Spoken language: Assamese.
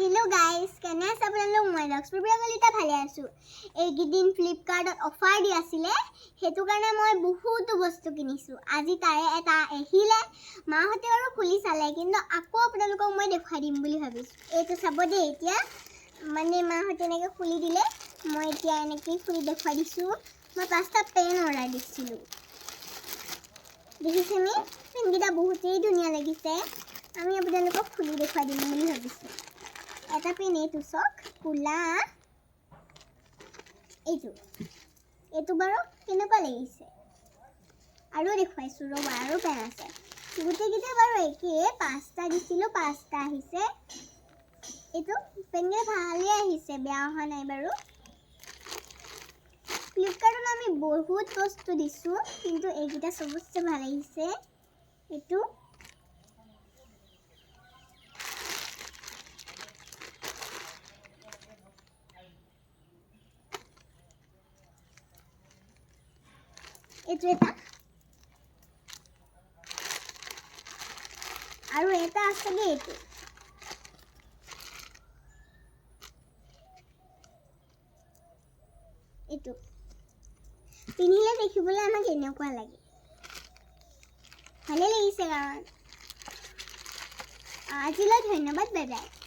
हेलो गाइस কেনে আছে আপোনালোক মই লক্ষ্মীপ্ৰিয়া ভালে আছো এইকেইদিন ফ্লিপকাৰ্টত অফাৰ দি আছিল হেতু কাৰণে মই বহুত বস্তু কিনিছো আজি তাৰে এটা আহিলে মাহতে আৰু খুলি চালে কিন্তু আকৌ আপোনালোকক মই দেখাই দিম বুলি ভাবিছো এইটো চাব দে এতিয়া মানে মাহতে এনেকৈ খুলি দিলে মই এতিয়া এনেকৈ খুলি দেখাই দিছো মই পাঁচটা পেন অৰ্ডাৰ দিছিলো দেখিছেনে পেনকেইটা বহুতেই ধুনীয়া লাগিছে আমি আপোনালোকক খুলি দেখাই দিম বুলি ভাবিছো এটা পেন এইটো চক কুলা এইটো বাৰু কেনেকুৱা লাগিছে আৰু দেখুৱাইছো ৰবা আৰু পেন আছে গোটেইকেইটা বাৰু একে পাঁচটা দিছিলো পাঁচটা আহিছে এইটো পেনকে ভালে আহিছে বেয়া হোৱা নাই বাৰু ফ্লিপকাৰ্টত আমি বহুত বস্তু দিছো কিন্তু এইকেইটা সবচে ভাল আহিছে এইটো এইটো এটা আৰু এটা আছে এইটো এইটো পিন্ধিলে দেখিবলৈ আমাক এনেকুৱা লাগে ভালে লাগিছে কাৰণ আজিলৈ ধন্যবাদ বাই বাই